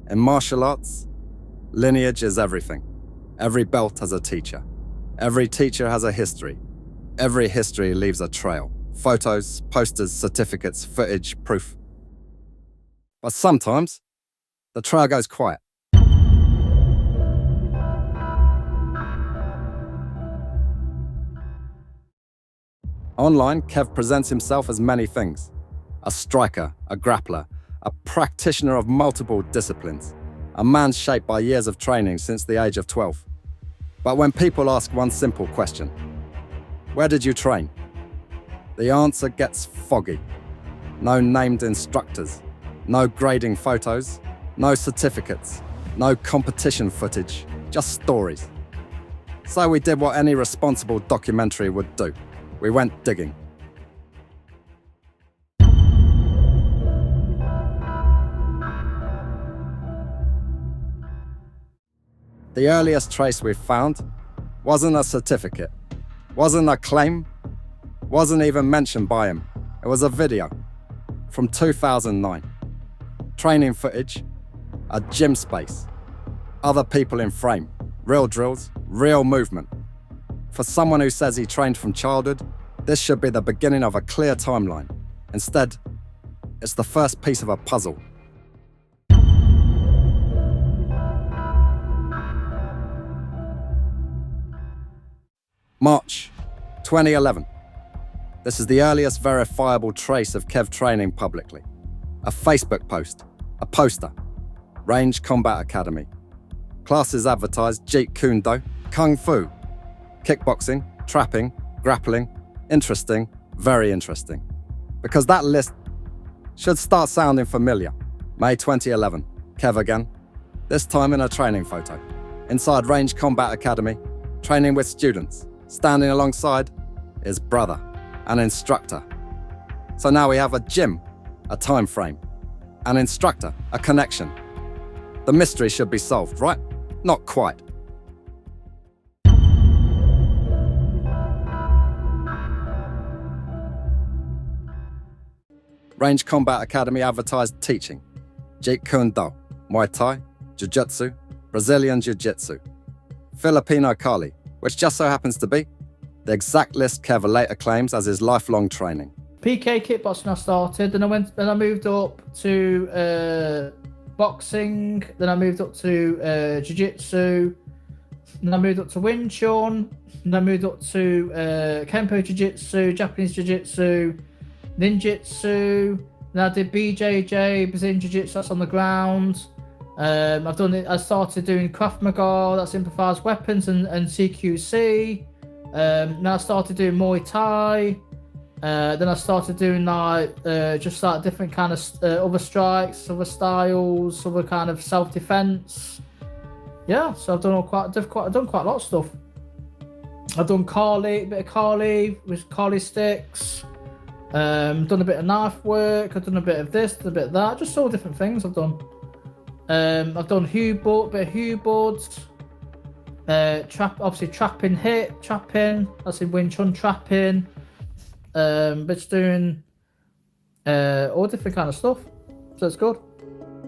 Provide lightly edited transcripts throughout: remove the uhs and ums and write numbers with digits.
In martial arts, lineage is everything. Every belt has a teacher. Every teacher has a history. Every history leaves a trail. Photos, posters, certificates, footage, proof. But sometimes, the trail goes quiet. Online, Kev presents himself as many things. A striker, a grappler, a practitioner of multiple disciplines, a man shaped by years of training since the age of 12. But when people ask one simple question, where did you train? The answer gets foggy. No named instructors, no grading photos, no certificates, no competition footage, just stories. So we did what any responsible documentary would do. We went digging. The earliest trace we found wasn't a certificate, wasn't a claim, wasn't even mentioned by him. It was a video from 2009. Training footage, a gym space, other people in frame, real drills, real movement. For someone who says he trained from childhood, this should be the beginning of a clear timeline. Instead, it's the first piece of a puzzle. March 2011. This is the earliest verifiable trace of Kev training publicly. A Facebook post, a poster, Range Combat Academy. Classes advertised Jeet Kune Do, Kung Fu, kickboxing, trapping, grappling. Interesting, very interesting. Because that list should start sounding familiar. May 2011, Kev again. This time in a training photo. Inside Range Combat Academy, training with students. Standing alongside his brother, an instructor. So now we have a gym, a time frame, an instructor, a connection. The mystery should be solved, right? Not quite. Range Combat Academy advertised teaching. Jeet Kune Do, Muay Thai, Jiu-Jitsu, Brazilian Jiu-Jitsu, Filipino Kali, which just so happens to be the exact list Kev later claims as his lifelong training. PK kickboxing I started, then I moved up to boxing, then I moved up to jiu-jitsu, then I moved up to Wing Chun, then I moved up to Kempo Jiu-Jitsu, Japanese Jiu-Jitsu, Ninjitsu, then I did BJJ, Brazilian Jiu-Jitsu, that's on the ground. I started doing Krav Maga, that's improvised weapons, and CQC. Now I started doing Muay Thai. Then I started doing just different kind of other strikes, other styles, other kind of self-defense. Yeah, so I've done quite a lot of stuff. I've done a bit of Kali with Kali sticks. Done a bit of knife work. I've done a bit of this, a bit of that. Just all different things I've done. I've done bit of Hubud. Obviously trapping, that's in Wing Chun trapping. But it's doing all different kind of stuff. So it's good.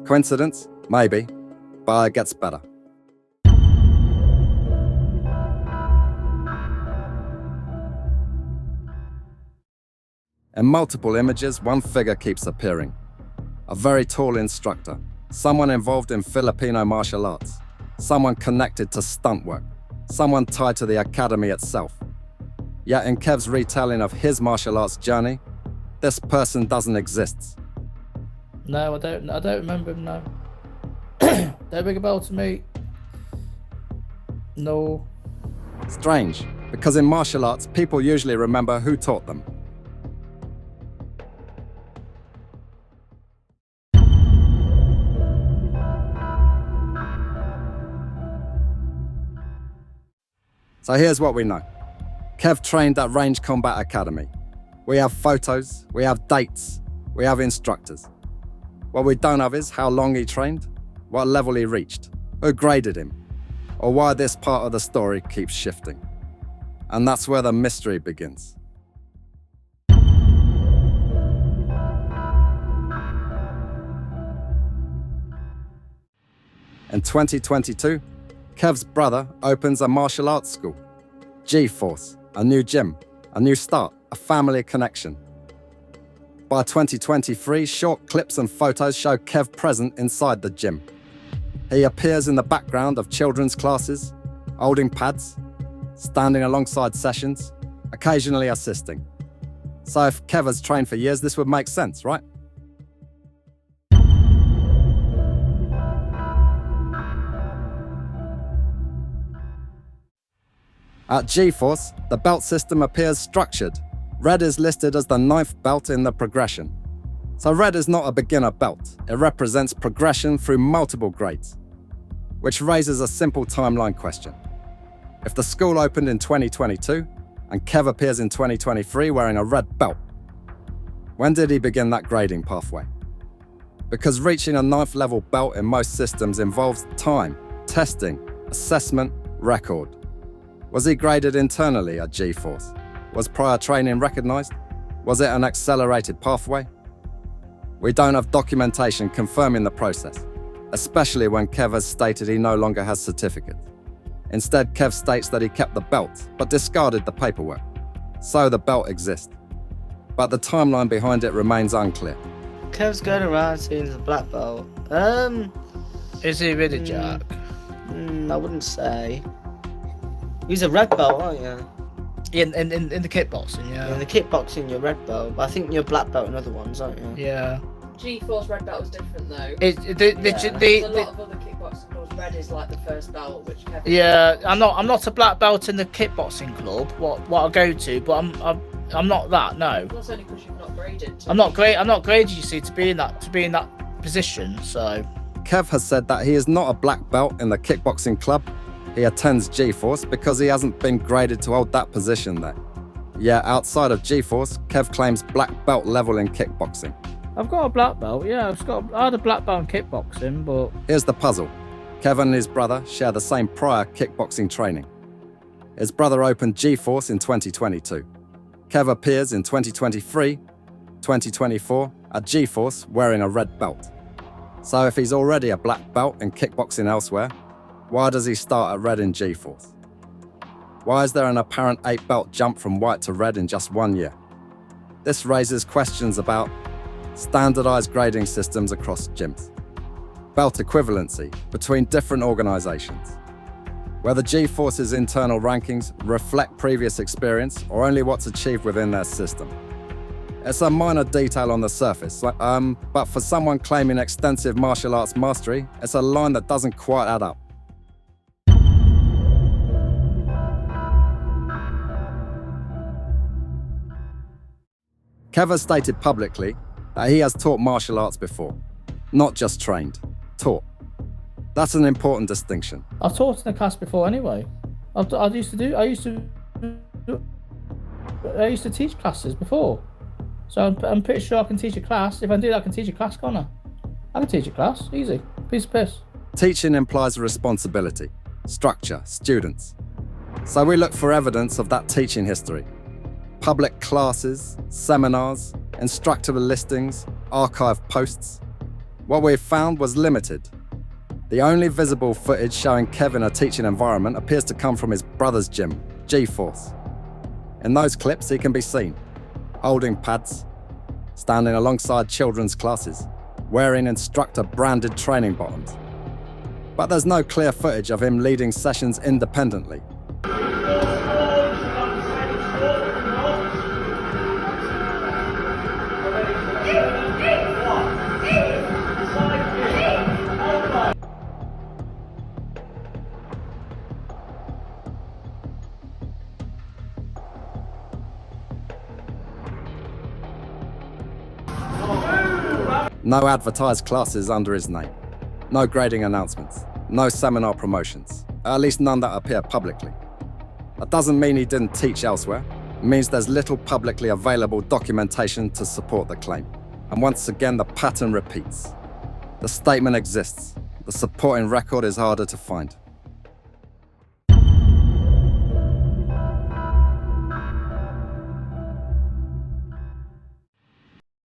Coincidence? Maybe. But it gets better. In multiple images, one figure keeps appearing. A very tall instructor. Someone involved in Filipino martial arts. Someone connected to stunt work. Someone tied to the academy itself. Yet in Kev's retelling of his martial arts journey, this person doesn't exist. No, I don't remember him, no. Don't ring a bell to me. No. Strange, because in martial arts, people usually remember who taught them. So here's what we know. Kev trained at Range Combat Academy. We have photos, we have dates, we have instructors. What we don't have is how long he trained, what level he reached, who graded him, or why this part of the story keeps shifting. And that's where the mystery begins. In 2022, Kev's brother opens a martial arts school. G-Force, a new gym, a new start, a family connection. By 2023, short clips and photos show Kev present inside the gym. He appears in the background of children's classes, holding pads, standing alongside sessions, occasionally assisting. So if Kev has trained for years, this would make sense, right? At G-Force, the belt system appears structured. Red is listed as the 9th belt in the progression. So red is not a beginner belt. It represents progression through multiple grades, which raises a simple timeline question. If the school opened in 2022 and Kev appears in 2023 wearing a red belt, when did he begin that grading pathway? Because reaching a 9th level belt in most systems involves time, testing, assessment, record. Was he graded internally at G-Force? Was prior training recognised? Was it an accelerated pathway? We don't have documentation confirming the process, especially when Kev has stated he no longer has certificates. Instead, Kev states that he kept the belt, but discarded the paperwork. So the belt exists. But the timeline behind it remains unclear. Kev's going around saying he's a black belt. Is he really, Jack? I wouldn't say. He's a red belt, aren't you? In the kickboxing, yeah. In the kickboxing, you're red belt, but I think you're black belt in other ones, aren't you? Yeah. G-Force red belt was different though. There's a lot of other kickboxing clubs. Red is like the first belt, which Kevin. Yeah, I'm not a black belt in the kickboxing club. What I go to, but I'm not that. No. That's only because you've not graded. I'm not graded. You see, to be in that position. So. Kev has said that he is not a black belt in the kickboxing club. He attends G-Force because he hasn't been graded to hold that position there. Yeah, outside of G-Force, Kev claims black belt level in kickboxing. I've got a black belt, yeah. I had a black belt in kickboxing, but... Here's the puzzle. Kev and his brother share the same prior kickboxing training. His brother opened G-Force in 2022. Kev appears in 2023, 2024 at G-Force wearing a red belt. So if he's already a black belt in kickboxing elsewhere, why does he start at red in G-Force? Why is there an apparent 8-belt jump from white to red in just 1 year? This raises questions about standardized grading systems across gyms, belt equivalency between different organizations, whether G-Force's internal rankings reflect previous experience or only what's achieved within their system. It's a minor detail on the surface, but for someone claiming extensive martial arts mastery, it's a line that doesn't quite add up. Kev has stated publicly that he has taught martial arts before, not just trained, taught. That's an important distinction. I've taught in a class before anyway. I used to teach classes before. So I'm pretty sure I can teach a class. If I do that, I can teach a class, can't I? I can teach a class, easy, piece of piss. Teaching implies responsibility, structure, students. So we look for evidence of that teaching history. Public classes, seminars, instructor listings, archive posts. What we've found was limited. The only visible footage showing Kev in a teaching environment appears to come from his brother's gym, G-Force. In those clips, he can be seen holding pads, standing alongside children's classes, wearing instructor-branded training bottoms. But there's no clear footage of him leading sessions independently. No advertised classes under his name. No grading announcements. No seminar promotions. At least none that appear publicly. That doesn't mean he didn't teach elsewhere. It means there's little publicly available documentation to support the claim. And once again, the pattern repeats. The statement exists. The supporting record is harder to find.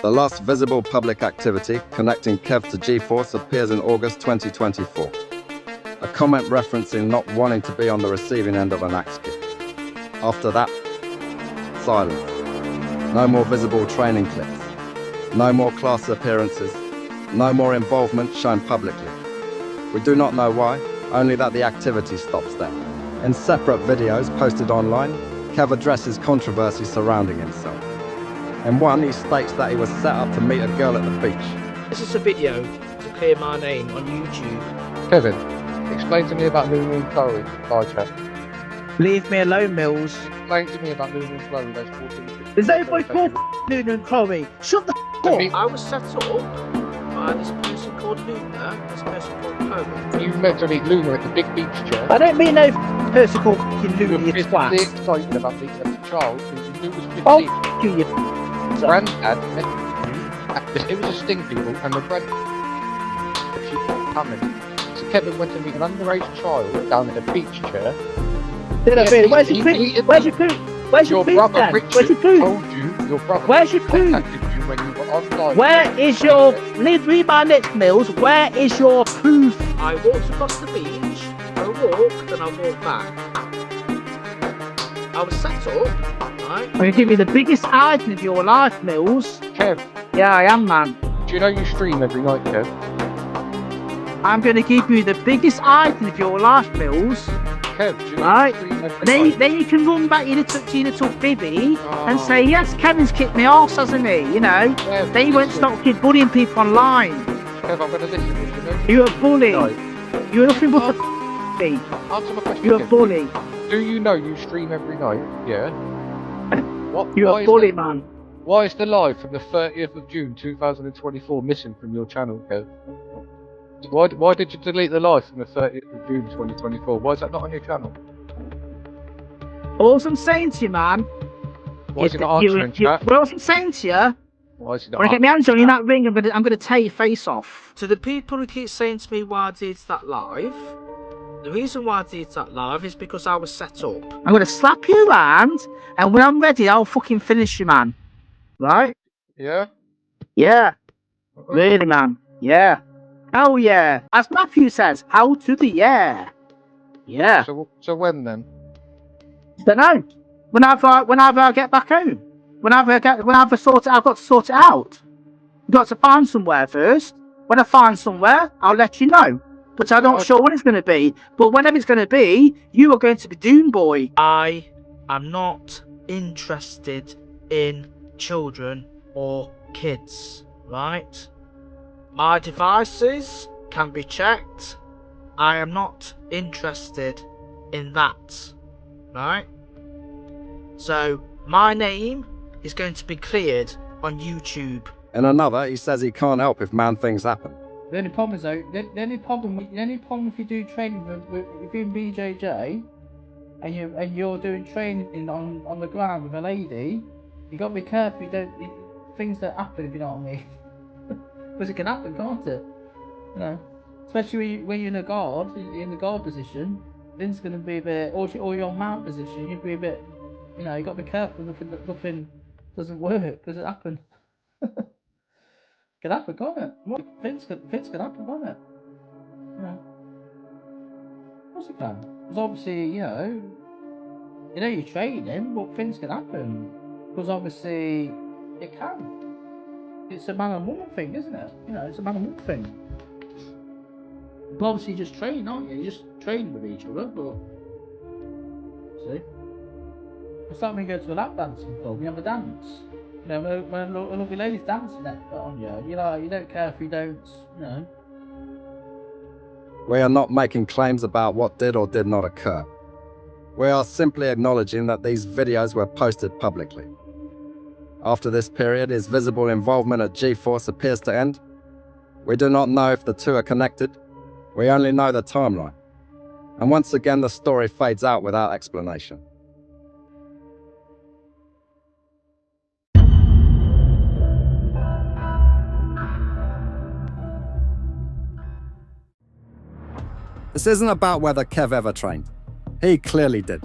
The last visible public activity connecting Kev to G-Force appears in August 2024. a comment referencing not wanting to be on the receiving end of an axe kick. After that, silence. No more visible training clips. No more class appearances. No more involvement shown publicly. We do not know why, only that the activity stops there. In separate videos posted online, Kev addresses controversy surrounding himself. In one, he states that he was set up to meet a girl at the beach. This is a video to clear my name on YouTube. Kevin, explain to me about Luna and Chloe, by chat. Leave me alone, Mills. Explain to me about Luna and Chloe, those 14. Is anybody called Luna and Chloe? Shut the up! I was set up by this person called Luna, this person called Chloe. You met to meet Luna at the big beach chair. I don't mean no person called You Luna, were you physically twat. excited about meeting a child who you knew was 15. Oh, you Granddad met you. It was a sting people, and the granddad she kept coming. So Kevin went to meet an underage child down at a beach chair. Did I Yes, really? Where's he- your he- food? Where's your food? Where's your Your food brother then? Richard Where's your food? told you your brother Where's your food? contacted you when you were online. Where is your... Read my lips, Mills. Where is your proof? I walked across the beach, I walked, and I walked back. I was set up, right? I'm going to give you the biggest item of your life, Mills. Kev, Yeah, I am, man. do you know you stream every night, Kev? I'm going to give you the biggest item of your life, Mills. Kev, do you know Right. you stream every And night? then you can run back your little bibby and Oh. say, yes, Kevin's kicked me arse, hasn't he? You know? Kev, Then you won't listen. stop keep bullying people online. Kev, I'm going to listen to you. You know You're a bully. No. You're nothing but a b. Answer my question. You're a Kev. bully. Do you know you stream every night? Yeah. What? You're why a is bully, the- man. Why is the live from the 30th of June 2024 missing from your channel, Kev? Why did you delete the live from the 30th of June 2024? Why is that not on your channel? All I'm saying to you, man. Why is he not answering chat? Well, all I'm saying to you, Why is he not when I get my hands on you in that ring, I'm gonna tear your face off. To the people who keep saying to me why I did that live, the reason why I did that live is because I was set up. I'm gonna slap you around, and when I'm ready, I'll fucking finish you, man. Right? Yeah? Yeah. Really, man. Yeah. Oh yeah. As Matthew says, how to the yeah. Yeah. So when then? Don't know. Whenever I get back home. Whenever I've got to sort it out. I've got to find somewhere first. When I find somewhere, I'll let you know. But I'm not sure when it's going to be. But whenever it's going to be, you are going to be Doom Boy. I am not interested in children or kids, right? My devices can be checked. I am not interested in that, right? So my name is going to be cleared on YouTube. In another, he says he can't help if man things happen. The only problem is though, the only problem if you do training if you're in BJJ and you're doing training on the ground with a lady, you gotta be careful. Things that happen, if you know what I mean. Because it can happen, can't it? You know, especially when you're in the guard position. Then it's gonna be a bit, or you're on mount position. You'd be a bit, you know, you gotta be careful. Nothing doesn't work because it happened. Can happen, can't it? What things can happen, can't it? Yeah. Of course it can. Because obviously, you know you're training, but things can happen. Because obviously, it can. It's a man and woman thing, isn't it? You know, it's a man and woman thing. But obviously, you just train, aren't you? You just train with each other, but see, it's like when you go to a lap dancing club, you have a dance. You know, when a lovely lady's dancing on you, you don't care if you don't, you know. We are not making claims about what did or did not occur. We are simply acknowledging that these videos were posted publicly. After this period, his visible involvement at G-Force appears to end. We do not know if the two are connected. We only know the timeline. And once again, the story fades out without explanation. This isn't about whether Kev ever trained. He clearly did.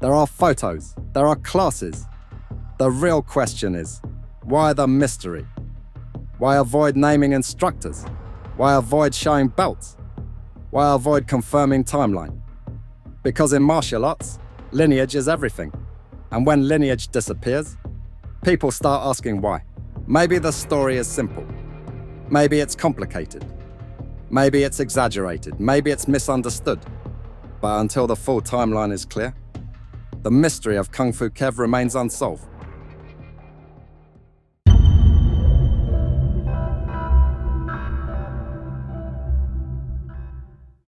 There are photos. There are classes. The real question is, why the mystery? Why avoid naming instructors? Why avoid showing belts? Why avoid confirming timeline? Because in martial arts, lineage is everything. And when lineage disappears, people start asking why. Maybe the story is simple. Maybe it's complicated. Maybe it's exaggerated. Maybe it's misunderstood. But until the full timeline is clear, the mystery of Kung Fu Kev remains unsolved.